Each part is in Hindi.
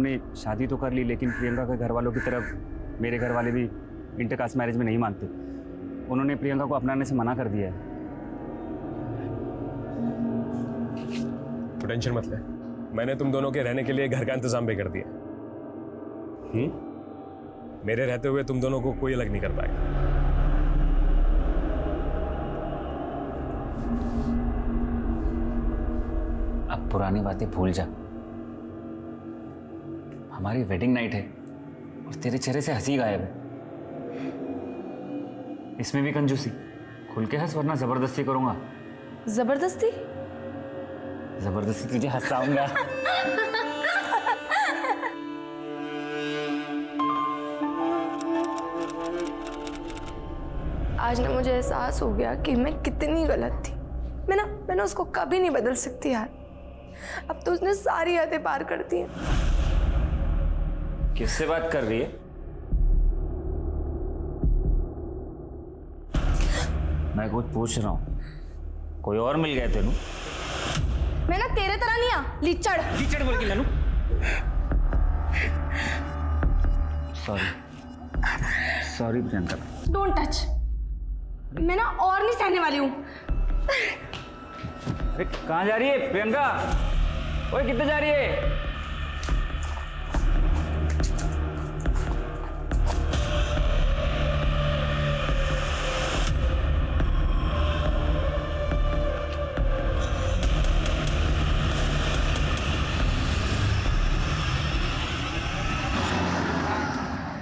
हमने शादी तो कर ली, लेकिन प्रियंका के घर वालों की तरफ मेरे घर वाले भी इंटरकास्ट मैरिज में नहीं मानते। उन्होंने प्रियंका को अपनाने से मना कर दिया है। तो टेंशन मत ले, मैंने तुम दोनों के रहने के लिए घर का इंतजाम भी कर दिया। मेरे रहते हुए तुम दोनों को कोई अलग नहीं कर पाएगा। अब पुरानी बातें भूल जा। हमारी वेडिंग नाइट है और तेरे चेहरे से हंसी गायब है। इसमें भी कंजूसी। खुल के हंस, वरना जबरदस्ती करूंगा। जबरदस्ती? जबरदस्ती तुझे हंसाऊंगा। आज ना मुझे एहसास हो गया कि मैं कितनी गलत थी। मैंने उसको कभी नहीं बदल सकती यार। अब तो उसने सारी हदें पार कर दी हैं। किससे बात कर रही है? मैं कुछ पूछ रहा हूँ, कोई और मिल गया तेनू? मैं ना तेरे तरह नहीं आ लीचड़ बोल के ननू। सॉरी प्रियंका। Don't touch. मैं ना और नहीं सहने वाली हूँ। अरे कहाँ जा रही है प्रियंका? ओए कितने जा रही है?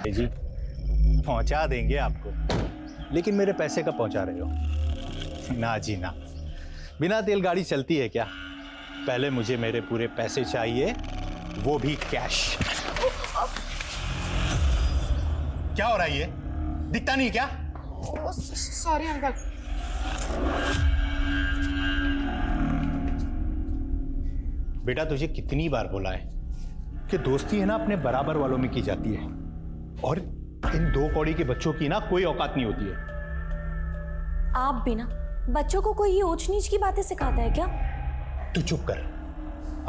जी पहुंचा देंगे आपको, लेकिन मेरे पैसे कब पहुंचा रहे हो? ना जी ना, बिना तेल गाड़ी चलती है क्या? पहले मुझे मेरे पूरे पैसे चाहिए, वो भी कैश। क्या हो रहा है ये? दिखता नहीं क्या? Sorry uncle. बेटा तुझे कितनी बार बोला है कि दोस्ती है ना अपने बराबर वालों में की जाती है, और इन दो कौड़ी के बच्चों की ना कोई औकात नहीं होती है। आप भी ना बच्चों को कोई ऊंच नीच की बातें सिखाता है क्या? तू चुप कर।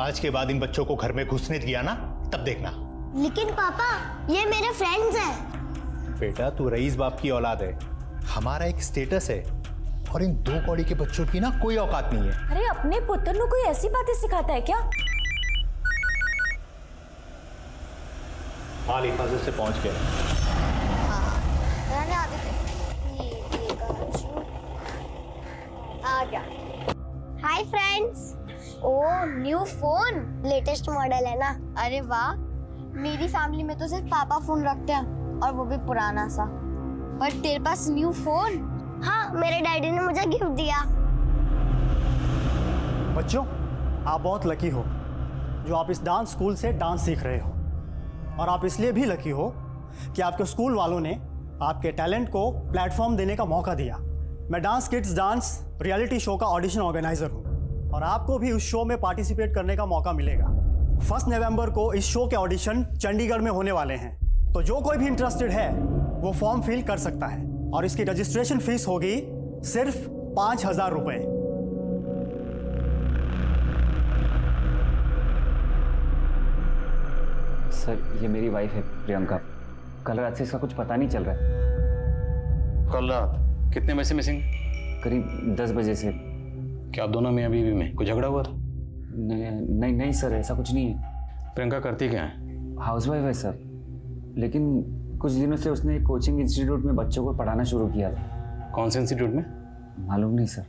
आज के बाद इन बच्चों को घर में घुसने दिया ना, तब देखना। लेकिन पापा ये मेरे फ्रेंड्स हैं। बेटा तू रईस बाप की औलाद है, हमारा एक स्टेटस है, और इन दो कौड़ी के बच्चों की ना कोई औकात नहीं है। अरे अपने पुत्र को कोई ऐसी बातें सिखाता है क्या? माल हिफाजत से पहुंच गया। रहने आते थे। आ गया। Hi friends. Oh new phone, latest model है ना? अरे वाह, मेरी फैमिली में तो सिर्फ पापा फोन रखते हैं, और वो भी पुराना सा। पर तेरे पास न्यू फोन? हाँ, मेरे डैडी ने मुझे गिफ्ट दिया। बच्चों, आप बहुत लकी हो जो आप इस डांस स्कूल से डांस सीख रहे हो, और आप इसलिए भी लकी हो कि आपके स्कूल वालों ने आपके टैलेंट को प्लेटफॉर्म देने का मौका दिया। मैं dance kids dance reality show का ऑडिशन ऑर्गेनाइजर हूँ, और आपको भी उस शो में पार्टिसिपेट करने का मौका मिलेगा। 1 नवंबर को इस शो के ऑडिशन चंडीगढ़ में होने वाले हैं, तो जो कोई भी इंटरेस्टेड है वो फॉर्म फिल कर सकता है, और इसकी रजिस्ट्रेशन फीस होगी सिर्फ 5,000 रुपये। सर, ये मेरी वाइफ है प्रियंका। कल रात से इसका कुछ पता नहीं चल रहा है। कल रात कितने बजे से मिसिंग? करीब 10 बजे से। क्या आप दोनों मियां बीवी में कुछ झगड़ा हुआ था? नहीं सर, ऐसा कुछ नहीं है। प्रियंका करती क्या है? हाउसवाइफ है सर, लेकिन कुछ दिनों से उसने एक कोचिंग इंस्टीट्यूट में बच्चों को पढ़ाना शुरू किया था। कौन से इंस्टीट्यूट में? मालूम नहीं सर।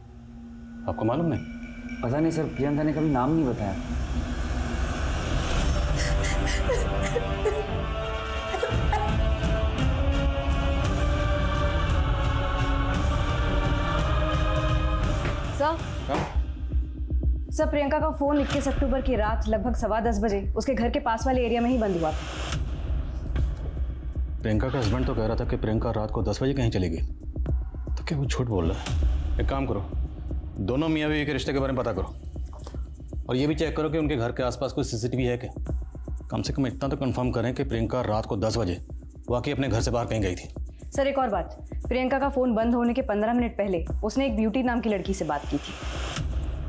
आपको मालूम नहीं? पता नहीं सर, प्रियंका ने कभी नाम नहीं बताया। सर, प्रियंका का फोन 21 अक्टूबर की रात लगभग 10:15 बजे उसके घर के पास वाले एरिया में ही बंद हुआ था। प्रियंका का हस्बैंड तो कह रहा था कि प्रियंका रात को 10 बजे कहीं चली गई, तो क्या वो झूठ बोल रहा है? एक काम करो, दोनों मियाँ बीवी के रिश्ते के बारे में पता करो, और ये भी चेक करो कि उनके घर के आसपास कोई सीसीटीवी है क्या। कम से कम इतना तो कंफर्म करें कि प्रियंका रात को 10 बजे वाकई अपने घर से बाहर कहीं गई थी। सर, एक और बात, प्रियंका का फोन बंद होने के 15 मिनट पहले उसने एक ब्यूटी नाम की लड़की से बात की थी।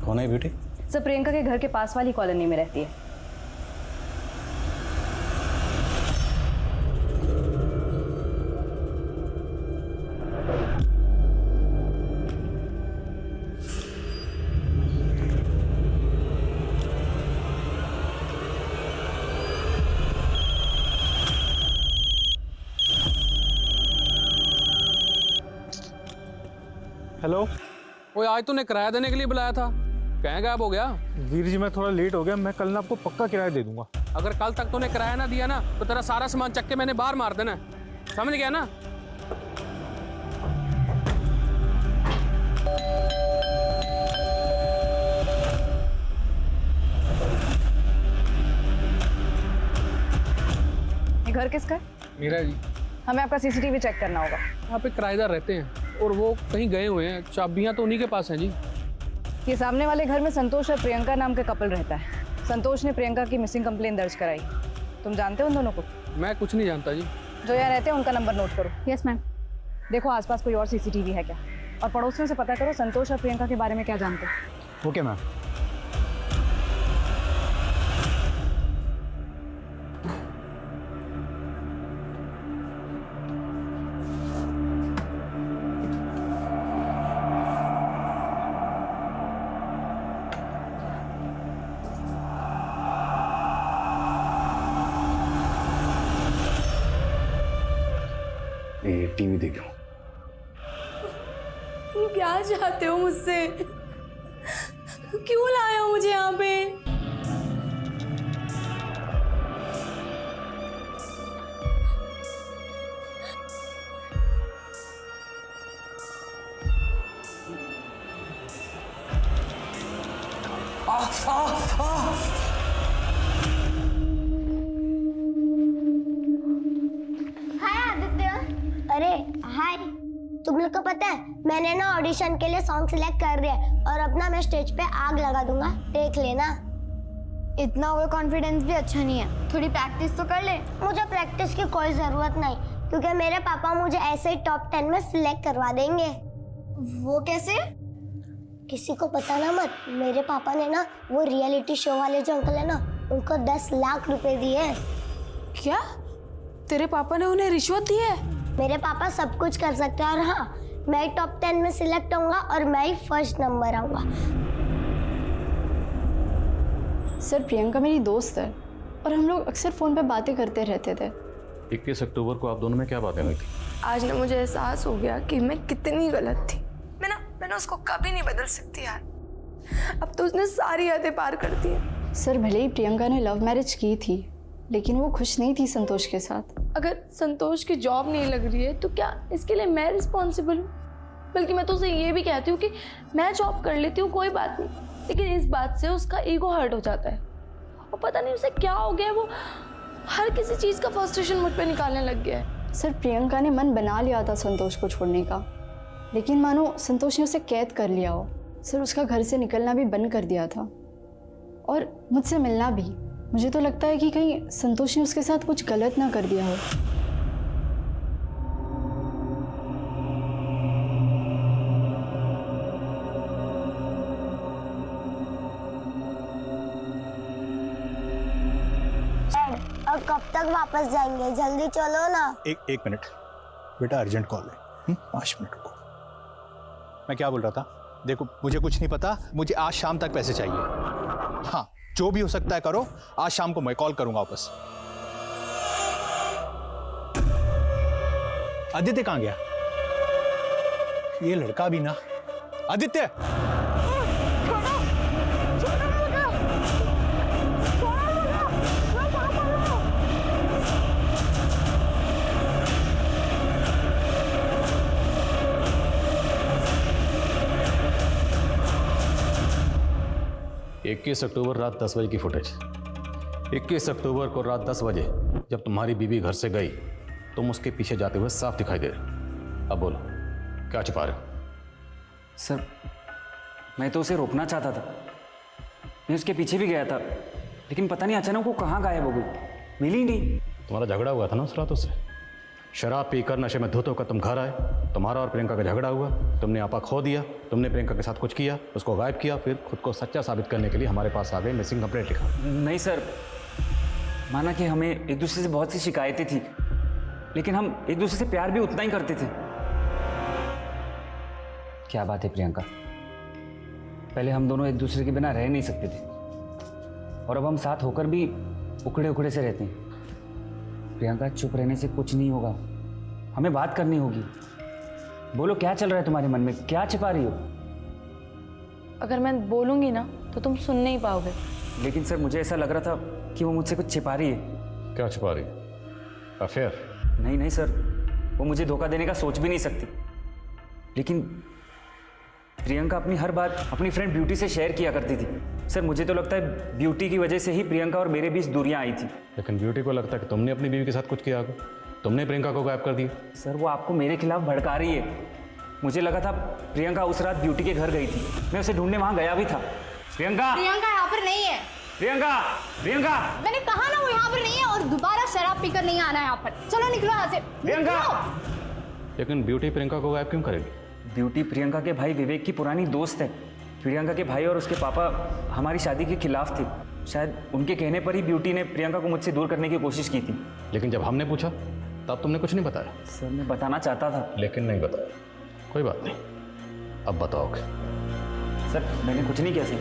कौन है ब्यूटी? सर, प्रियंका के घर के पास वाली कॉलोनी में रहती है। हेलो वो आज तूने किराया देने के लिए बुलाया था, कहाँ गायब हो गया? वीर जी, मैं थोड़ा लेट हो गया। मैं कल ना आपको पक्का किराया दे दूंगा। अगर कल तक तूने किराया ना दिया ना तो तेरा सारा सामान चक्के मैंने बाहर मार देना है, समझ गया ना? ये घर किसका है? मेरा जी। हमें आपका सीसीटीवी चेक करना होगा। यहाँ पे किराएदार रहते हैं और वो कहीं गए हुए हैं, चाबियाँ तो उन्हीं के पास हैं जी। ये सामने वाले घर में संतोष और प्रियंका नाम का कपल रहता है। संतोष ने प्रियंका की मिसिंग कंप्लेन दर्ज कराई। तुम जानते हो उन दोनों को? मैं कुछ नहीं जानता जी। जो यहाँ रहते हैं उनका नंबर नोट करो। Yes ma'am. देखो आसपास कोई और सीसीटीवी है क्या, और पड़ोसियों से पता करो संतोष और प्रियंका के बारे में क्या जानते हो। Okay ma'am. ये टीवी देखो। तुम क्या चाहते हो मुझसे? क्यों लाए हो मुझे यहाँ पे? हाय आदित्य। अरे हाय, तुम लोग को पता है मैंने ना ऑडिशन के लिए सॉन्ग सिलेक्ट कर दिया है और अपना मैं स्टेज पे आग लगा दूंगा, देख लेना। इतना ओवर कॉन्फिडेंस भी अच्छा नहीं है, थोड़ी प्रैक्टिस तो कर ले। मुझे प्रैक्टिस की कोई जरूरत नहीं, क्योंकि मेरे पापा मुझे ऐसे ही टॉप 10 में सिलेक्ट करवा देंगे। वो कैसे? किसी को पता ना मत। मेरे पापा ने ना वो रियलिटी शो वाले जो अंकल है ना, उनको 10 लाख रुपए दिए। क्या तेरे पापा ने उन्हें रिश्वत दी है? मेरे पापा सब कुछ कर सकते हैं, और हाँ, मैं टॉप 10 में सिलेक्ट होऊंगा और मैं ही फर्स्ट नंबर आऊंगा। सर प्रियंका मेरी दोस्त है और हम लोग अक्सर फ़ोन पे बातें करते रहते थे। 21 अक्टूबर को आप दोनों में क्या बातें हुई थी? आज ना मुझे एहसास हो गया कि मैं कितनी गलत थी। मैं उसको कभी नहीं बदल सकती यार। अब तो उसने सारी हदें पार कर दी है। सर भले ही प्रियंका ने लव मैरिज की थी, लेकिन वो खुश नहीं थी संतोष के साथ। अगर संतोष की जॉब नहीं लग रही है तो क्या इसके लिए मैं रिस्पॉन्सिबल हूँ? बल्कि मैं तो उसे ये भी कहती हूँ कि मैं जॉब कर लेती हूँ, कोई बात नहीं, लेकिन इस बात से उसका ईगो हर्ट हो जाता है और पता नहीं उसे क्या हो गया है, वो हर किसी चीज़ का फ्रस्ट्रेशन मुझ पर निकालने लग गया है। सर प्रियंका ने मन बना लिया था संतोष को छोड़ने का, लेकिन मानो संतोष ने उसे कैद कर लिया हो। सर उसका घर से निकलना भी बंद कर दिया था और मुझसे मिलना भी। मुझे तो लगता है कि कहीं संतोष ने उसके साथ कुछ गलत ना कर दिया हो। अब कब तक वापस जाएंगे? जल्दी चलो ना। एक मिनट बेटा, अर्जेंट कॉल है। 5 मिनट रुको। मैं क्या बोल रहा था? देखो मुझे कुछ नहीं पता, मुझे आज शाम तक पैसे चाहिए। हाँ, जो भी हो सकता है करो, आज शाम को मैं कॉल करूंगा वापस। आदित्य कहाँ गया? ये लड़का भी ना। आदित्य! इक्कीस अक्टूबर रात 10 बजे की फुटेज। 21 अक्टूबर को रात 10 बजे जब तुम्हारी बीवी घर से गई, तुम उसके पीछे जाते हुए साफ दिखाई दे रहे। अब बोलो, क्या छुपा रहे हो? सर मैं तो उसे रोकना चाहता था, मैं उसके पीछे भी गया था, लेकिन पता नहीं अचानक वो कहाँ गायब हो गई, मिली नहीं। तुम्हारा झगड़ा हुआ था ना उस रात उससे। शराब पीकर नशे में धुत होकर तुम घर आए, तुम्हारा और प्रियंका का झगड़ा हुआ, तुमने आपा खो दिया, तुमने प्रियंका के साथ कुछ किया, उसको गायब किया, फिर खुद को सच्चा साबित करने के लिए हमारे पास आ गए, मिसिंग कंप्लेंट लिखा। नहीं सर, माना कि हमें एक दूसरे से बहुत सी शिकायतें थी, लेकिन हम एक दूसरे से प्यार भी उतना ही करते थे। क्या बात है प्रियंका, पहले हम दोनों एक दूसरे के बिना रह नहीं सकते थे, और अब हम साथ होकर भी उखड़े उखड़े से रहते हैं। प्रियंका, चुप रहने से कुछ नहीं होगा, हमें बात करनी होगी। बोलो क्या चल रहा है तुम्हारे मन में, क्या छिपा रही हो? अगर मैं बोलूँगी ना तो तुम सुन नहीं पाओगे। लेकिन सर मुझे ऐसा लग रहा था कि वो मुझसे कुछ छिपा रही है। क्या छिपा रही? अफेयर? नहीं नहीं सर, वो मुझे धोखा देने का सोच भी नहीं सकती। लेकिन प्रियंका अपनी हर बात अपनी फ्रेंड ब्यूटी से शेयर किया करती थी। सर मुझे तो लगता है ब्यूटी की वजह से ही प्रियंका और मेरे बीच दूरियां आई थी। लेकिन ब्यूटी को लगता है कि तुमने अपनी बीवी के साथ कुछ किया होगा, तुमने प्रियंका को गायब कर दिया। सर वो आपको मेरे खिलाफ भड़का रही है। मुझे लगा था प्रियंका उस रात ब्यूटी के घर गई थी, मैं उसे ढूंढने वहां गया भी था। प्रियंका, प्रियंका यहाँ पर नहीं है। प्रियंका, प्रियंका, मैंने कहा ना वो यहाँ पर नहीं है, और दोबारा शराब पीकर नहीं आना है यहाँ पर। चलो निकलो यहाँ से। प्रियंका। लेकिन ब्यूटी प्रियंका को गायब क्यों करेगी? ब्यूटी प्रियंका के भाई विवेक की पुरानी दोस्त है। प्रियंका के भाई और उसके पापा हमारी शादी के खिलाफ थे। शायद उनके कहने पर ही ब्यूटी ने प्रियंका को मुझसे दूर करने की कोशिश की थी। लेकिन जब हमने पूछा तब तुमने कुछ नहीं बताया। सर मैं बताना चाहता था लेकिन नहीं बताया। कोई बात नहीं, अब बताओगे। सर मैंने कुछ नहीं किया सर।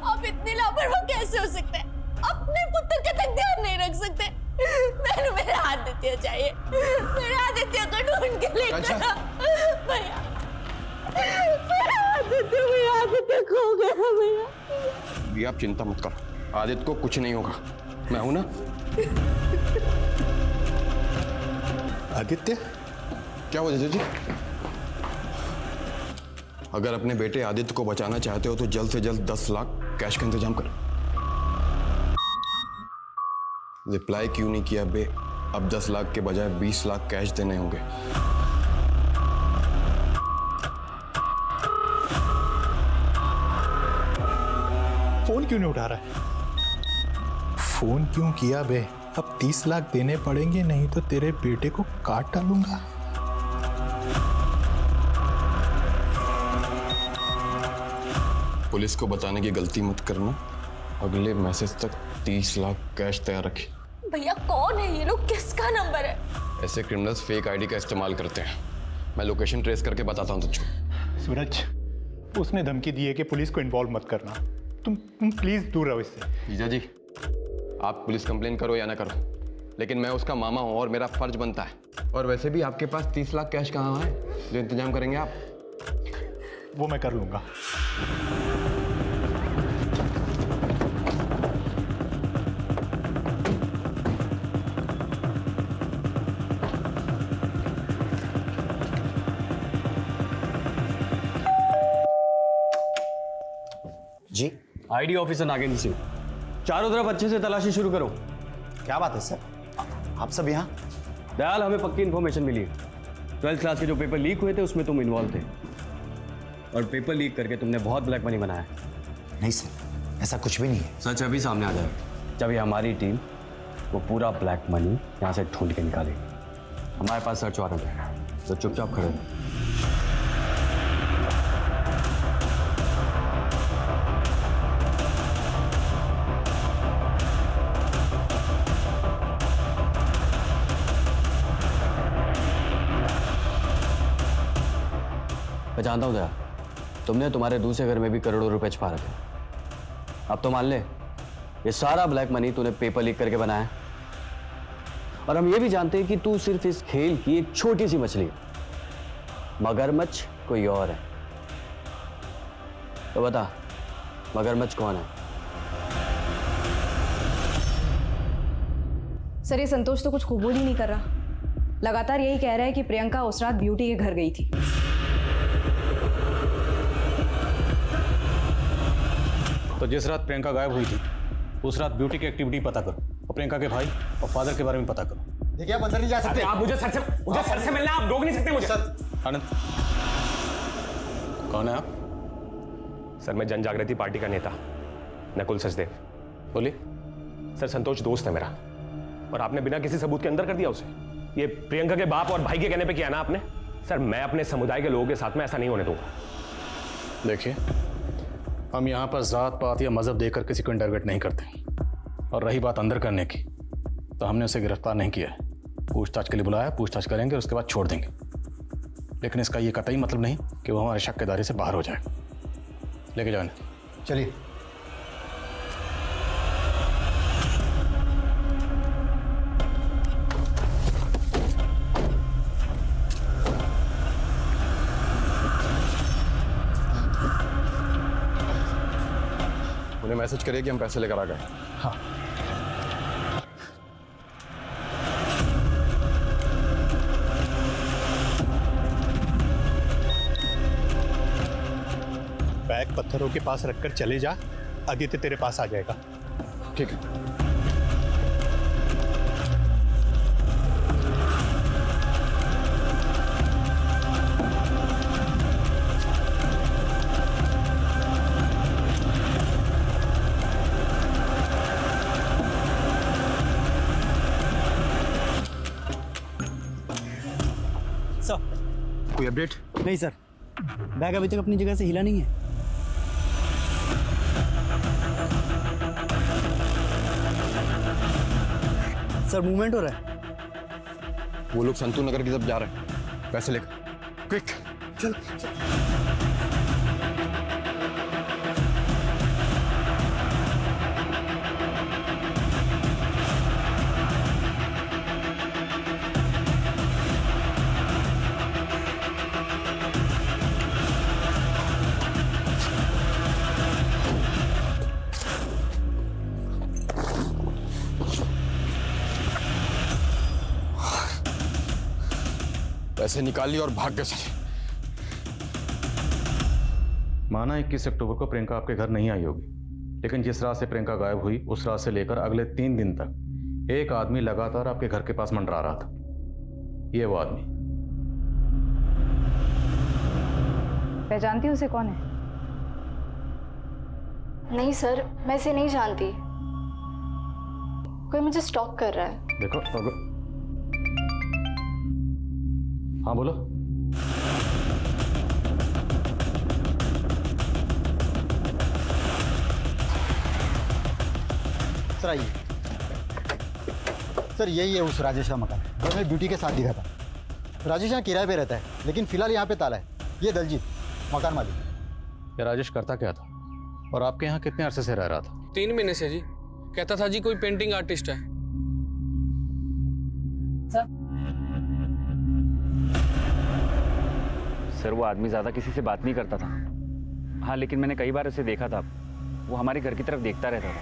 आप इतने लापरवाह कैसे हो सकते हैं? अपने पुत्र का तक ध्यान नहीं रख सकते। मैंने मेरा आदित्य चाहिए, मेरे आदित्य को ढूंढ के लेकर आओ। भैया, मेरा आदित्य खो गया भैया। भी आप चिंता मत करो, आदित्य को कुछ नहीं होगा, मैं हूं ना। आदित्य? क्या हुआ जीजा जी? अगर अपने बेटे आदित्य को बचाना चाहते हो तो जल्द से जल्द 10 लाख कैश का इंतजाम करो। रिप्लाई क्यों नहीं किया बे? अब 10 लाख के बजाय 20 लाख कैश देने होंगे। फोन क्यों नहीं उठा रहा है? फोन क्यों किया बे? अब 30 लाख देने पड़ेंगे, नहीं तो तेरे बेटे को काट डालूंगा। पुलिस को बताने की गलती मत करना। अगले मैसेज तक 30 लाख कैश तैयार रखिए। भैया कौन है ये लोग? किसका नंबर है? ऐसे क्रिमिनल्स फेक आईडी का इस्तेमाल करते हैं। मैं लोकेशन ट्रेस करके बताता हूँ तुझको। सूरज, उसने धमकी दी है कि पुलिस को इन्वॉल्व मत करना। तुम प्लीज दूर रहो इससे। जीजा जी, आप पुलिस कंप्लेन करो या ना करो, लेकिन मैं उसका मामा हूँ और मेरा फर्ज बनता है। और वैसे भी आपके पास 30 लाख कैश कहाँ है जो इंतजाम करेंगे आप? वो मैं कर लूंगा। जी? आईडी ऑफिसर नागेंद्र सिंह, चारों तरफ अच्छे से तलाशी शुरू करो। क्या बात है सर, आप सब यहाँ? दयाल, हमें पक्की इन्फॉर्मेशन मिली है। 12th क्लास के जो पेपर लीक हुए थे उसमें तुम इन्वॉल्व थे, और पेपर लीक करके तुमने बहुत ब्लैक मनी बनाया। नहीं सर, ऐसा कुछ भी नहीं है। सच अभी सामने आ जाए, जब हमारी टीम वो पूरा ब्लैक मनी यहाँ से ढूंढ के निकालेगी। हमारे पास सर्च वारंट है, तो चुपचाप खड़े रहो। मैं जानता हूँ दया, तुमने तुम्हारे दूसरे घर में भी करोड़ों रुपए छिपा रखे। अब तो मान ले, ये सारा ब्लैक मनी तूने पेपर लीक करके बनाया। और हम ये भी जानते हैं कि तू सिर्फ इस खेल की एक छोटी सी मछली है, मगरमच्छ कोई और है। तो बता, मगरमच्छ कौन है? सर ये संतोष तो कुछ कबूल ही नहीं कर रहा, लगातार यही कह रहा है कि प्रियंका उस रात ब्यूटी के घर गई थी। तो जिस रात प्रियंका गायब हुई थी उस रात ब्यूटी की एक्टिविटी पता करो, और प्रियंका के भाई और फादर के बारे में पता करो। देखिए, आप अंदर नहीं जा सकते। आप मुझे सर से मिलना, आप रोक नहीं सकते मुझे। आनंद, कौन है आप? सर मैं जन जागृति पार्टी का नेता नकुल सचदेव। बोलिए। सर संतोष दोस्त है मेरा, और आपने बिना किसी सबूत के अंदर कर दिया उसे। ये प्रियंका के बाप और भाई के कहने पे किया ना आपने। सर मैं अपने समुदाय के लोगों के साथ में ऐसा नहीं होने दूंगा। देखिए, हम यहाँ पर जात पात या मजहब देकर किसी को इंटरगेट नहीं करते, और रही बात अंदर करने की, तो हमने उसे गिरफ्तार नहीं किया है। पूछताछ के लिए बुलाया, पूछताछ करेंगे और उसके बाद छोड़ देंगे। लेकिन इसका ये कतई मतलब नहीं कि वो हमारे शक के दायरे से बाहर हो जाए। लेके जाओ इन्हें। चलिए। उन्हें मैसेज करिए कि हम पैसे लेकर आ गए। हाँ। बैग पत्थरों के पास रखकर चले जा, आदित्य तेरे पास आ जाएगा। ठीक है। सर, कोई अपडेट? नहीं सर, बैग अभी तक अपनी जगह से हिला नहीं है। सर मूवमेंट हो रहा है। वो लोग संतू नगर की तरफ जा रहे हैं, पैसे लेकर। क्विक चल। पैसे निकाल लिए और भाग गए चले। माना 21 अक्टूबर को प्रियंका आपके घर नहीं आई होगी, लेकिन जिस रात से प्रियंका गायब हुई उस रात से लेकर अगले 3 दिन तक एक आदमी लगातार आपके घर के पास मंडरा रहा था। ये वो आदमी। पहचानती हूँ उसे? कौन है? नहीं सर, मैं इसे नहीं जानती। कोई मुझे स्टॉक कर रहा है। देखो हाँ बोलो। सर आइए। सर यही है उस राजेश का मकान जो हमें ब्यूटी के साथ दिखा था। राजेश यहाँ किराए पे रहता है, लेकिन फिलहाल यहाँ पे ताला है। ये दलजीत, मकान मालिक। ये राजेश करता क्या था और आपके यहाँ कितने अरसे से रह रहा था? 3 महीने से जी। कहता था जी कोई पेंटिंग आर्टिस्ट है। सर वो आदमी ज़्यादा किसी से बात नहीं करता था। हाँ लेकिन मैंने कई बार उसे देखा था, वो हमारे घर की तरफ देखता रहता था।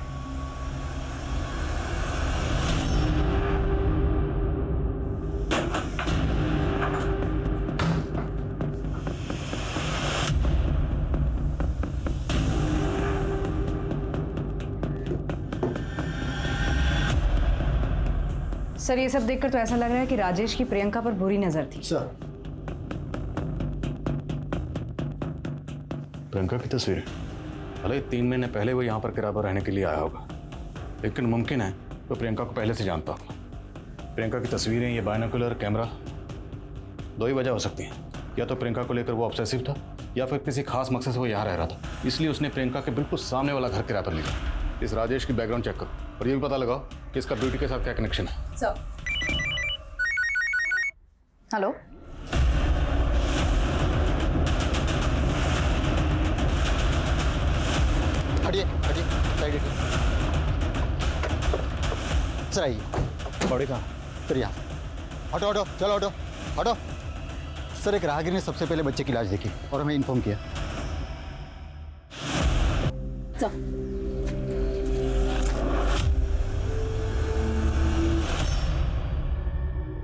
सर ये सब देखकर तो ऐसा लग रहा है कि राजेश की प्रियंका पर बुरी नजर थी। सर प्रियंका की तस्वीर, भले 3 महीने पहले वो यहाँ पर किराए पर रहने के लिए आया होगा, लेकिन मुमकिन है वो प्रियंका को पहले से जानता होगा। प्रियंका की तस्वीरें, ये बाइनोकुलर कैमरा, 2 ही वजह हो सकती हैं। या तो प्रियंका को लेकर वो ऑब्सेसिव था, या फिर किसी खास मकसद से वो यहाँ रह रहा था, इसलिए उसने प्रियंका के बिल्कुल सामने वाला घर किराए पर लिया। इस राजेश की बैकग्राउंड चेक करो और ये भी पता लगाओ कि इसका ब्यूटी के साथ क्या कनेक्शन है। सर हेलो, हटिए हटिए, साइड हटिए। सर आइए। बॉडी कहाँ? सर यहाँ। हटो हटो, चलो हटो हटो। सर एक राहगीर ने सबसे पहले बच्चे की लाश देखी और हमें इन्फॉर्म किया।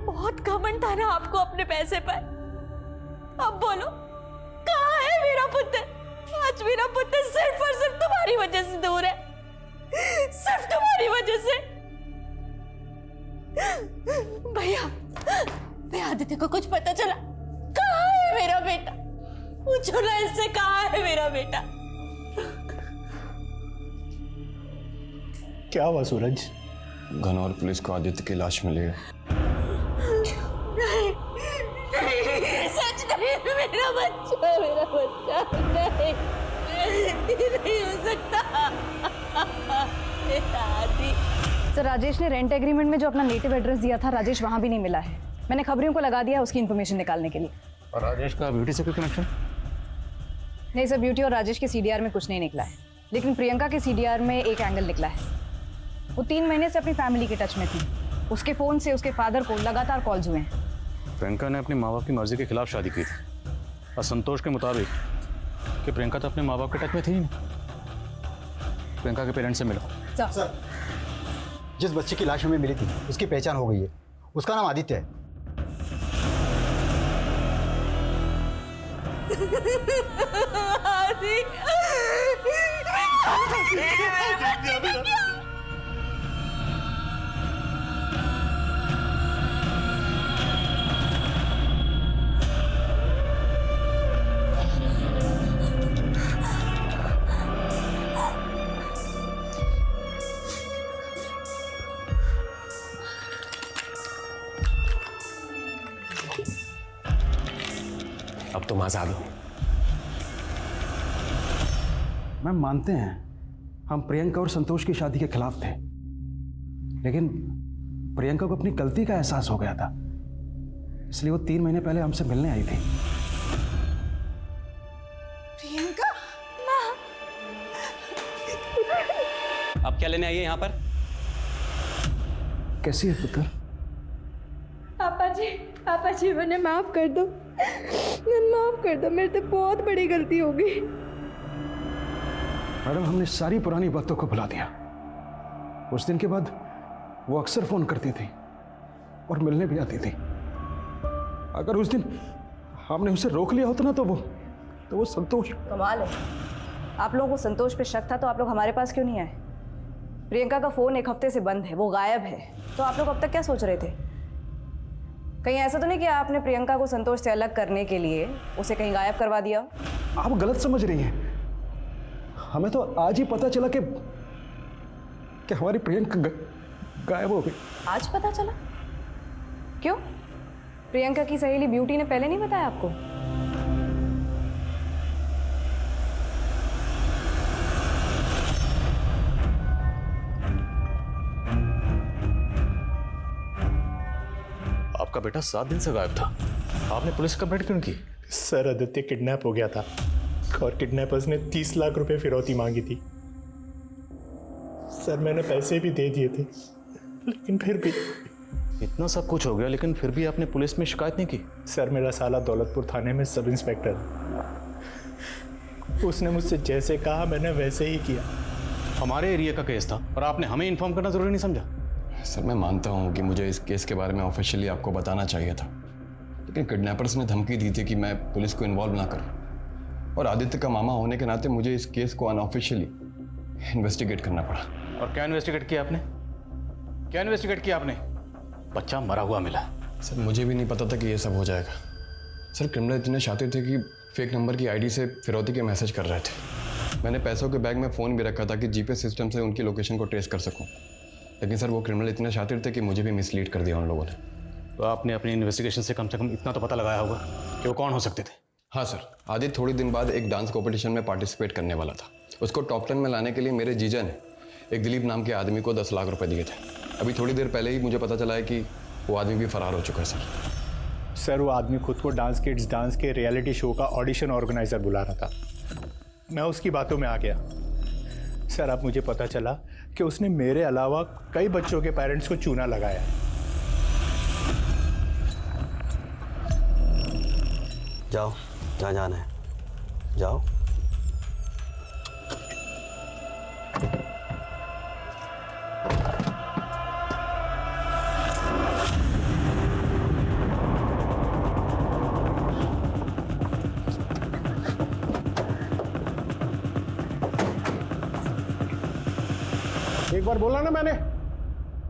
बहुत घमंड था ना आपको अपने पैसे पर। अब बोलो कहाँ है मेरा पुत्र? आज मेरा पुत्र सिर्फ और सिर्फ तुम्हारी वजह से दूर है, सिर्फ तुम्हारी वजह से। भैया, भैया आदित्य को कुछ पता चला? कहाँ है मेरा बेटा? पूछो ना इससे, कहाँ है मेरा बेटा? क्या हुआ सूरज? घनौर पुलिस को आदित्य की लाश मिली है। नहीं, सच नहीं, मेरा बच्चा नहीं, नहीं हो सकता। सर राजेश ने रेंट एग्रीमेंट में जो अपना नेटिव एड्रेस दिया था, राजेश वहां भी नहीं मिला है। मैंने खबरियों को लगा दिया उसकी इन्फॉर्मेशन निकालने के लिए। और राजेश का ब्यूटी से कोई कनेक्शन? नहीं सर, ब्यूटी और राजेश के सीडीआर में कुछ नहीं निकला है, लेकिन प्रियंका के सीडीआर में एक एंगल निकला है। वो 3 महीने से अपनी फैमिली के टच में थी। उसके फ़ोन से उसके फादर को लगातार कॉल्स हुए हैं। प्रियंका ने अपने माँ बाप की मर्जी के खिलाफ शादी की थी और संतोष के मुताबिक कि प्रियंका तो अपने माँ बाप के टच में थी ही नहीं। प्रियंका के पेरेंट्स से मिलो। सर, जिस बच्चे की लाश हमें मिली थी उसकी पहचान हो गई है। उसका नाम आदित्य है। अब तुम आजाद हो। मैम मानते हैं हम प्रियंका और संतोष की शादी के खिलाफ थे, लेकिन प्रियंका को अपनी गलती का एहसास हो गया था, इसलिए वो 3 महीने पहले हमसे मिलने आई थी। प्रियंका आप क्या लेने आई है यहाँ पर? कैसी है पुत्र? पापा जी मुझे माफ कर दो, माफ कर दो, मेरे से बहुत बड़ी गलती हो गई। मैडम, हमने सारी पुरानी बातों को भुला दिया। उस दिन के बाद वो अक्सर फोन करती थी और मिलने भी आती थी। अगर उस दिन हमने उसे रोक लिया होता ना तो वो संतोष। कमाल है, आप लोगों को संतोष पे शक था तो आप लोग हमारे पास क्यों नहीं आए? प्रियंका का फ़ोन 1 हफ्ते से बंद है, वो गायब है, तो आप लोग अब तक क्या सोच रहे थे? कहीं ऐसा तो नहीं कि आपने प्रियंका को संतोष से अलग करने के लिए उसे कहीं गायब करवा दिया? आप गलत समझ रही हैं। हमें तो आज ही पता चला कि हमारी प्रियंका गायब हो गई। आज पता चला? क्यों? प्रियंका की सहेली ब्यूटी ने पहले नहीं बताया आपको? आपका बेटा 7 दिन से गायब था, आपने पुलिस कंप्लेंट क्यों की? सर, आदित्य किडनैप हो गया था और किडनैपर्स ने 30 लाख रुपए फिरौती मांगी थी। सर, मैंने पैसे भी दे दिए थे, लेकिन फिर भी इतना सब कुछ हो गया, लेकिन फिर भी आपने पुलिस में शिकायत नहीं की? सर, मेरा साला दौलतपुर थाने में सब इंस्पेक्टर, उसने मुझसे जैसे कहा मैंने वैसे ही किया। हमारे एरिया का केस था और आपने हमें इन्फॉर्म करना जरूरी नहीं समझा? सर, मैं मानता हूँ कि मुझे इस केस के बारे में ऑफिशियली आपको बताना चाहिए था, लेकिन किडनैपर्स ने धमकी दी थी कि मैं पुलिस को इन्वॉल्व ना करूँ, और आदित्य का मामा होने के नाते मुझे इस केस को अनऑफिशियली इन्वेस्टिगेट करना पड़ा। और क्या इन्वेस्टिगेट किया आपने? क्या इन्वेस्टिगेट किया आपने? बच्चा मरा हुआ मिला। सर, मुझे भी नहीं पता था कि ये सब हो जाएगा। सर, क्रिमिनल इतने शातिर थे कि फेक नंबर की आईडी से फिरौती के मैसेज कर रहे थे। मैंने पैसों के बैग में फ़ोन भी रखा था कि जीपीएस सिस्टम से उनकी लोकेशन को ट्रेस कर सकूं, लेकिन सर वो क्रिमिनल इतने शातिर थे कि मुझे भी मिसलीड कर दिया उन लोगों ने। तो आपने अपनी इन्वेस्टिगेशन से कम इतना तो पता लगाया होगा कि वो कौन हो सकते थे? हाँ सर, आदित्य थोड़ी दिन बाद एक डांस कॉम्पिटिशन में पार्टिसिपेट करने वाला था। उसको टॉप 10 में लाने के लिए मेरे जीजा ने एक दिलीप नाम के आदमी को 10 लाख रुपए दिए थे। अभी थोड़ी देर पहले ही मुझे पता चला है कि वो आदमी भी फरार हो चुका है सर। सर, वो आदमी खुद को डांस किड्स डांस के रियलिटी शो का ऑडिशन ऑर्गेनाइजर बुला रहा था। मैं उसकी बातों में आ गया। सर, अब मुझे पता चला कि उसने मेरे अलावा कई बच्चों के पेरेंट्स को चूना लगाया। जाओ, जहाँ जाना है जाओ। एक बार बोला ना मैंने,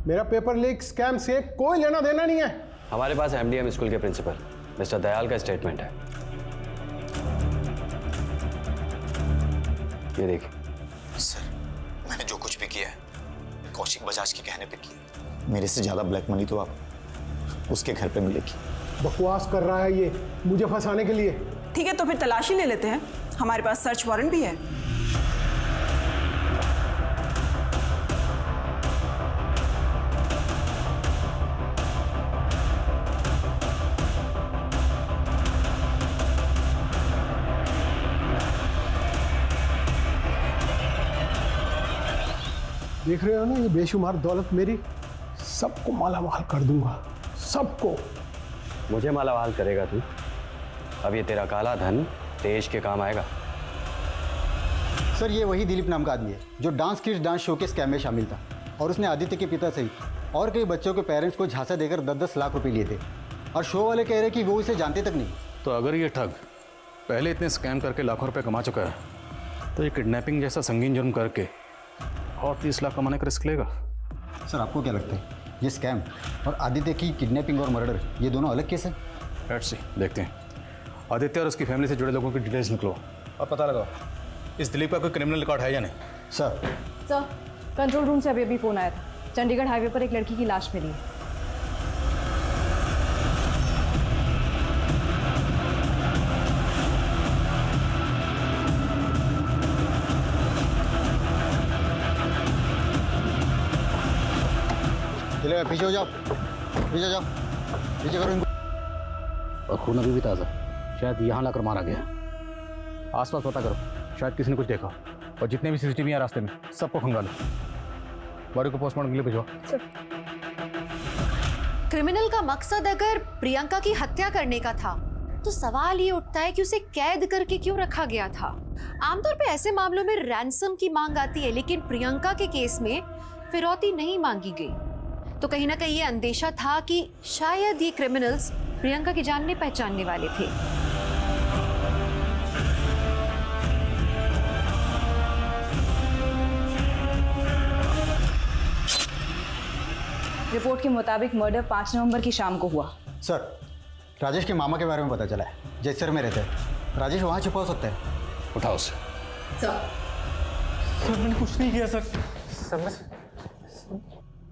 मेरा पेपर लीक स्कैम से कोई लेना देना नहीं है। हमारे पास एमडीएम स्कूल के प्रिंसिपल मिस्टर दयाल का स्टेटमेंट है, ये देखिए। सर, मैंने जो कुछ भी किया है कौशिक बजाज के कहने पे किया। मेरे से ज्यादा ब्लैक मनी तो आप उसके घर पे मिलेगी। बकवास कर रहा है ये मुझे फंसाने के लिए। ठीक है, तो फिर तलाशी ले लेते हैं, हमारे पास सर्च वारंट भी है। देख रहे हो ना, ये बेशुमार दौलत मेरी सबको माला माल कर दूंगा, सबको। मुझे मालामाल करेगा तू? अब ये तेरा काला धन देश के काम आएगा। सर ये वही दिलीप नाम का आदमी है जो डांस किड्स डांस शो के स्कैम में शामिल था, और उसने आदित्य के पिता सहित और कई बच्चों के पेरेंट्स को झांसा देकर 10-10 लाख रुपए लिए थे, और शो वाले कह रहे कि वो इसे जानते तक नहीं। तो अगर ये ठग पहले इतने स्कैम करके लाखों रुपए कमा चुका है, तो ये किडनैपिंग जैसा संगीन जुर्म करके और 30 लाख कमाने का रिस्क लेगा? सर आपको क्या लगता है ये स्कैम और आदित्य की किडनैपिंग और मर्डर ये दोनों अलग केस हैं? लेट्स सी, देखते हैं। आदित्य और उसकी फैमिली से जुड़े लोगों की डिटेल्स निकलो और पता लगाओ इस दिलीप का कोई क्रिमिनल रिकॉर्ड है या नहीं। सर कंट्रोल रूम से अभी फ़ोन आया था। चंडीगढ़ हाईवे पर एक लड़की की लाश मिली है। चलो पीछे हो जाओ, पीछे जाओ, पीछे करो इनको। और खून अभी भी ताज़ा, शायद यहाँ लाकर मारा गया। आसपास पता करो, शायद किसी ने कुछ देखा। और जितने भी सीसीटीवी हैं रास्ते में सबको खंगालो। बॉडी को पोस्टमार्टम के लिए भिजवा। क्रिमिनल का मकसद अगर प्रियंका की हत्या करने का था, तो सवाल ये उठता है कि उसे कैद करके क्यों रखा गया था। आमतौर पे ऐसे मामलों में रैंसम की मांग आती है, लेकिन प्रियंका के केस में फिरौती नहीं मांगी गई। तो कहीं ना कहीं ये अंदेशा था कि शायद ये क्रिमिनल्स प्रियंका की जानने पहचानने वाले थे। रिपोर्ट के मुताबिक मर्डर 5 नवंबर की शाम को हुआ। सर राजेश के मामा के बारे में पता चला है, जैसर में रहते हैं। राजेश वहाँ छुपा हो सकता है। उठाओ उसे। सर मैंने कुछ नहीं किया सर।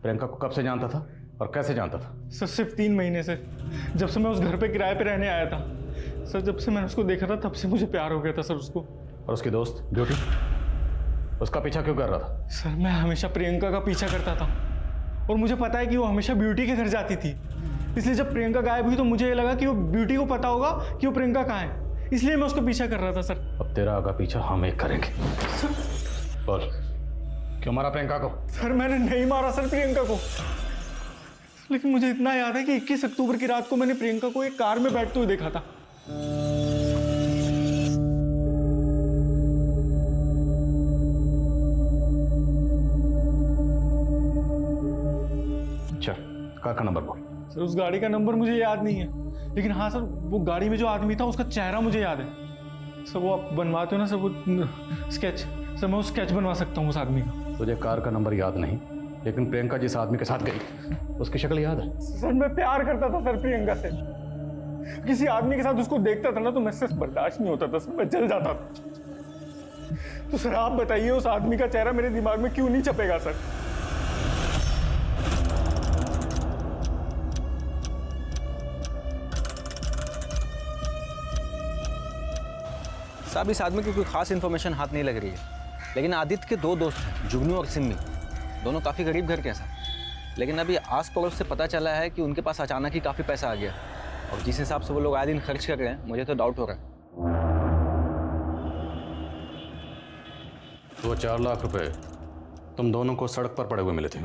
प्रियंका को कब से जानता था और कैसे जानता था? सर सिर्फ 3 महीने से, जब से मैं उस घर पे किराए पे रहने आया था। सर जब से मैंने उसको देखा था तब से मुझे प्यार हो गया था सर उसको। और उसकी दोस्त ब्यूटी, उसका पीछा क्यों कर रहा था? सर मैं हमेशा प्रियंका का पीछा करता था, और मुझे पता है कि वो हमेशा ब्यूटी के घर जाती थी। इसलिए जब प्रियंका गायब हुई तो मुझे ये लगा कि वो ब्यूटी को पता होगा कि वो प्रियंका कहाँ है, इसलिए मैं उसका पीछा कर रहा था सर। अब तेरा आगा पीछा हम एक करेंगे। बोल, क्यों मारा प्रियंका को? सर मैंने नहीं मारा सर प्रियंका को, लेकिन मुझे इतना याद है कि 21 अक्टूबर की रात को मैंने प्रियंका को एक कार में बैठते हुए देखा था। अच्छा, कार का नंबर बोल। सर उस गाड़ी का नंबर मुझे याद नहीं है, लेकिन हाँ सर वो गाड़ी में जो आदमी था उसका चेहरा मुझे याद है। सर वो आप बनवाते हो ना सर वो स्केच, सर मैं वो स्केच बनवा सकता हूँ उस आदमी का। तुझे कार का नंबर याद नहीं, लेकिन प्रियंका जिस आदमी के साथ गई उसकी शक्ल याद है? सर मैं प्यार करता था सर प्रियंका से। किसी आदमी के साथ उसको देखता था ना तो मैं सिर्फ बर्दाश्त नहीं होता था सर, मैं जल जाता था। तो सर आप बताइए उस आदमी का चेहरा मेरे दिमाग में क्यों नहीं छपेगा सर? साहब इस आदमी की कोई खास इन्फॉर्मेशन हाथ नहीं लग रही है, लेकिन आदित्य के 2 दोस्त हैं, जुगनू और सिम्मी। दोनों काफ़ी गरीब घर के हैं सर, लेकिन अभी आस पड़ोस से पता चला है कि उनके पास अचानक ही काफ़ी पैसा आ गया, और जिस हिसाब से वो लोग आए दिन खर्च कर रहे हैं मुझे तो डाउट हो रहा है। तो 4 लाख रुपए तुम दोनों को सड़क पर पड़े हुए मिले थे?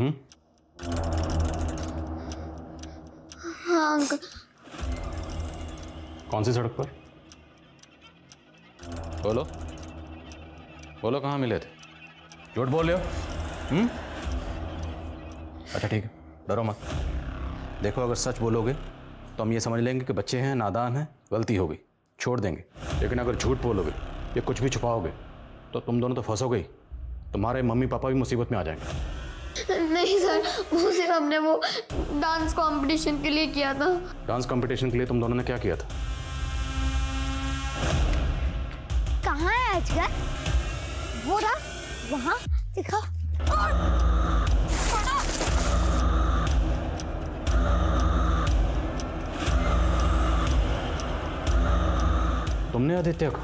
हाँ अंकल। कौन सी सड़क पर? बोलो बोलो, कहाँ मिले थे? झूठ बोल रहे हो? अच्छा ठीक है, डरो मत। देखो अगर सच बोलोगे तो हम ये समझ लेंगे कि बच्चे हैं, नादान हैं, गलती हो गई, छोड़ देंगे। लेकिन अगर झूठ बोलोगे या कुछ भी छुपाओगे तो तुम दोनों तो फंसोगे ही, तुम्हारे मम्मी पापा भी मुसीबत में आ जाएंगे। नहीं सर, वो सिर्फ हमने वो डांस कंपटीशन के लिए किया था। डांस कंपटीशन के लिए तुम दोनों ने क्या किया था? कहाँ है अजगर? वो रहा वहाँ, दिखा। तुमने आदित्य को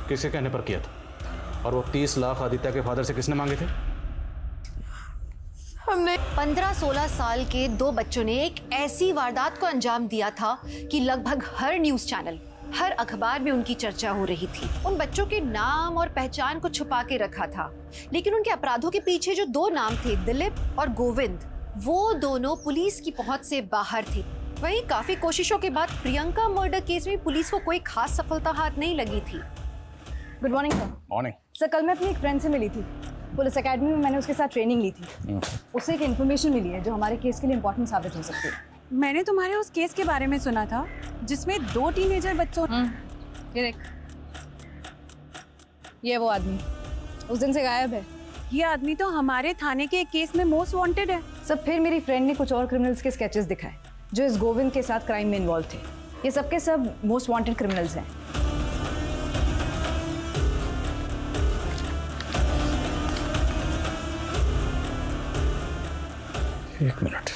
किसके कहने पर किया था? और वो 30 लाख आदित्य के फादर से किसने मांगे थे? हमने 15-16 साल के 2 बच्चों ने एक ऐसी वारदात को अंजाम दिया था कि लगभग हर न्यूज़ चैनल, हर अखबार में उनकी चर्चा हो रही थी। उन बच्चों के नाम और पहचान को छुपा के रखा था, लेकिन उनके अपराधों के पीछे जो 2 नाम थे, दिलीप और गोविंद, वो दोनों पुलिस की पहुंच से बाहर थे। वहीं काफी कोशिशों के बाद प्रियंका मर्डर केस में पुलिस को कोई खास सफलता हाथ नहीं लगी थी। Good morning sir. Morning. Sir, कल मैं अपनी एक फ्रेंड से मिली थी। पुलिस एकेडमी में मैंने उसके साथ ट्रेनिंग ली थी। उससे एक इन्फॉर्मेशन मिली है जो हमारे केस के लिए इंपॉर्टेंट साबित हो सकती है। मैंने तुम्हारे उस केस के बारे में सुना था जिसमें 2 टीनेजर बच्चों ये देख, ये वो आदमी उस दिन से गायब है। ये आदमी तो हमारे थाने के एक केस में मोस्ट वांटेड है। सब फिर मेरी फ्रेंड ने कुछ और क्रिमिनल्स के स्केचेस दिखाए जो इस गोविंद के साथ क्राइम में इन्वॉल्व थे। ये सब के सब मोस्ट वांटेड क्रिमिनल्स हैं। एक मिनट।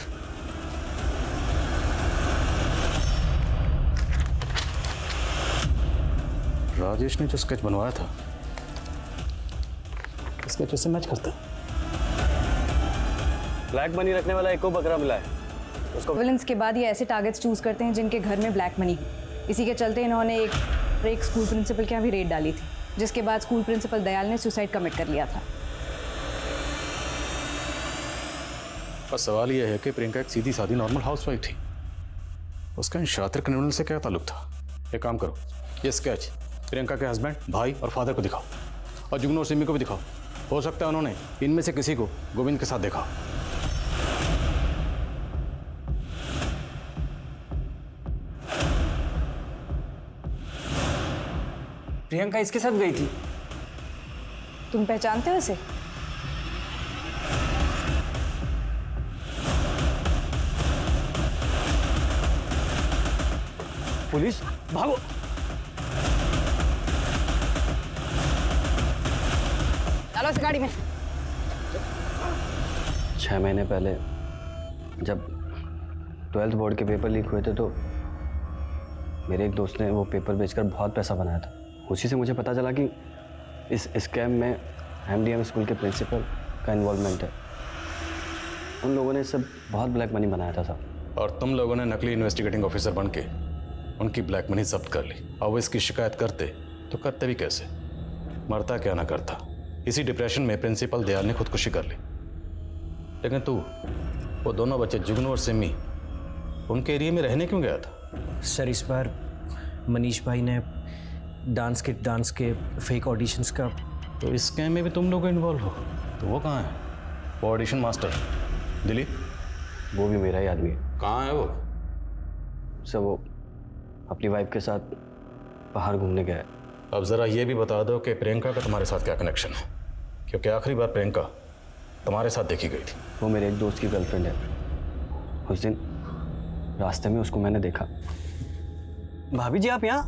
राजेश ने जो स्केच बनवाया था स्केच उससे मैच करता है। ब्लैक मनी रखने वाला एक को बकरा मिला है उसको। विलेंस के बाद ये ऐसे टारगेट्स चूज करते हैं जिनके घर में ब्लैक मनी हो। इसी के चलते इन्होंने एक स्कूल प्रिंसिपल के यहाँ भी रेड डाली थी, जिसके बाद स्कूल प्रिंसिपल दयाल ने सुसाइड कमिट कर लिया था। बस सवाल यह है कि प्रियंका एक सीधी सादी नॉर्मल हाउसवाइफ थी, उसका इन शातिर क्रिमिनल से क्या ताल्लुक था? एक काम करो, ये स्केच प्रियंका के हस्बैंड, भाई और फादर को दिखाओ और जुगनू और सिमी को भी दिखाओ। हो सकता है उन्होंने इनमें से किसी को गोविंद के साथ देखा। प्रियंका इसके साथ गई थी? तुम पहचानते हो इसे? पुलिस, भागो। चलो इस गाड़ी में। 6 महीने पहले जब 12th बोर्ड के पेपर लीक हुए थे तो मेरे एक दोस्त ने वो पेपर बेचकर बहुत पैसा बनाया था। उसी से मुझे पता चला कि इस स्कैम में MDM स्कूल के प्रिंसिपल का इन्वॉल्वमेंट है। उन लोगों ने सब बहुत ब्लैक मनी बनाया था साहब। और तुम लोगों ने नकली इन्वेस्टिगेटिंग ऑफिसर बन के उनकी ब्लैक मनी जब्त कर ली। और वो इसकी शिकायत करते तो करते भी कैसे? मरता क्या ना करता। इसी डिप्रेशन में प्रिंसिपल दयाल ने खुदकुशी कर ली। लेकिन तू वो दोनों बच्चे जुगनू और सिमी उनके एरिया में रहने क्यों गया था? सर, इस बार मनीष भाई ने डांस के फेक ऑडिशंस का। तो इस स्कैम में भी तुम लोग इन्वॉल्व हो? तो वो कहाँ है? वो ऑडिशन मास्टर दिलीप? वो भी मेरा ही आदमी है। कहाँ है वो? सर, वो अपनी वाइफ के साथ बाहर घूमने गया है। अब ज़रा ये भी बता दो कि प्रियंका का तुम्हारे साथ क्या कनेक्शन है, क्योंकि आखिरी बार प्रियंका तुम्हारे साथ देखी गई थी। वो मेरे एक दोस्त की गर्लफ्रेंड है। उस दिन रास्ते में उसको मैंने देखा। भाभी जी, आप यहाँ?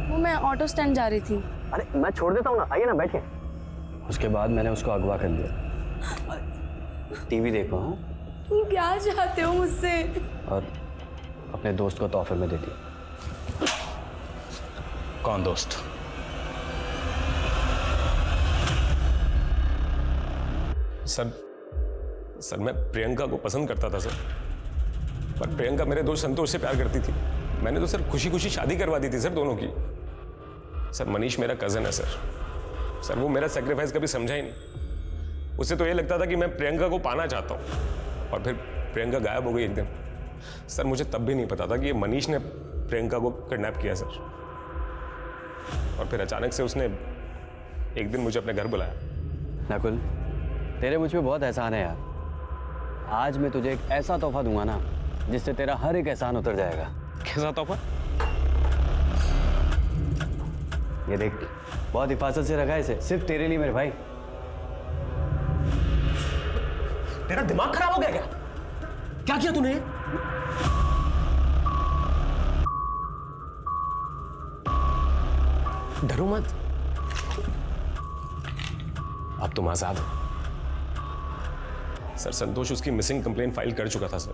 वो मैं ऑटो स्टैंड जा रही थी। अरे मैं छोड़ देता हूँ ना, आइए ना बैठिए। उसके बाद मैंने उसको अगवा कर लिया। टीवी देखो। हाँ, तुम क्या चाहते हो मुझसे? और अपने दोस्त को तोहफे में दे दिया। कौन दोस्त? सर मैं प्रियंका को पसंद करता था सर, पर प्रियंका मेरे दोस्त संतोष से प्यार करती थी। मैंने तो सर खुशी खुशी शादी करवा दी थी सर दोनों की। सर मनीष मेरा कज़न है सर वो मेरा सेक्रीफाइस कभी समझा ही नहीं। उसे तो ये लगता था कि मैं प्रियंका को पाना चाहता हूँ, और फिर प्रियंका गायब हो गई एक दिन। सर मुझे तब भी नहीं पता था कि ये मनीष ने प्रियंका को किडनैप किया सर। और फिर अचानक से उसने एक दिन मुझे अपने घर बुलाया। नकुल, तेरे मुझ पे बहुत एहसान है यार। आज मैं तुझे एक ऐसा तोहफा दूंगा ना जिससे तेरा हर एक एहसान उतर जाएगा। कैसा तोहफा? ये देख, बहुत हिफाजत से रखा है इसे, सिर्फ तेरे लिए मेरे भाई। तेरा दिमाग खराब हो गया क्या किया तूने? डरो मत, अब तुम आजाद हो। सर संतोष उसकी मिसिंग कंप्लेंट फाइल कर चुका था सर,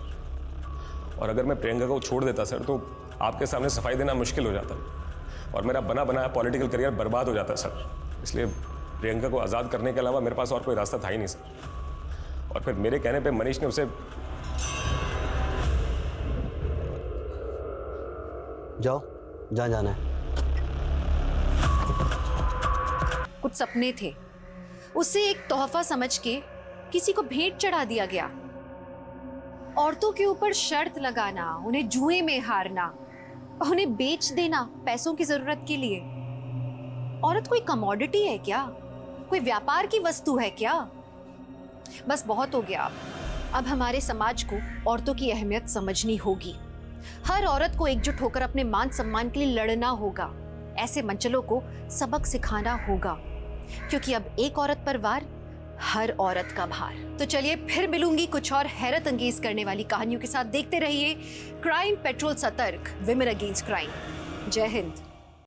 और अगर मैं प्रियंका को छोड़ देता सर तो आपके सामने सफाई देना मुश्किल हो जाता और मेरा बना बनाया पॉलिटिकल करियर बर्बाद हो जाता सर। इसलिए प्रियंका को आज़ाद करने के अलावा मेरे पास और कोई रास्ता था ही नहीं सर। और फिर मेरे कहने पे मनीष ने उसे जाओ जहाँ जाना है। कुछ सपने थे, उसे एक तोहफा समझ के किसी को भेंट चढ़ा दिया गया। औरतों के ऊपर शर्त लगाना, उन्हें जुए में हारना, उन्हें बेच देना पैसों की जरूरत के लिए। औरत कोई कमोडिटी है क्या? कोई व्यापार की वस्तु है क्या? बस बहुत हो गया। अब हमारे समाज को औरतों की अहमियत समझनी होगी। हर औरत को एकजुट होकर अपने मान सम्मान के लिए लड़ना होगा। ऐसे मंचलों को सबक सिखाना होगा, क्योंकि अब एक औरत पर वार, हर औरत का भार। तो चलिए फिर मिलूंगी कुछ और हैरत अंगेज करने वाली कहानियों के साथ। देखते रहिए क्राइम पेट्रोल सतर्क, विमेन अगेंस्ट क्राइम। जय हिंद।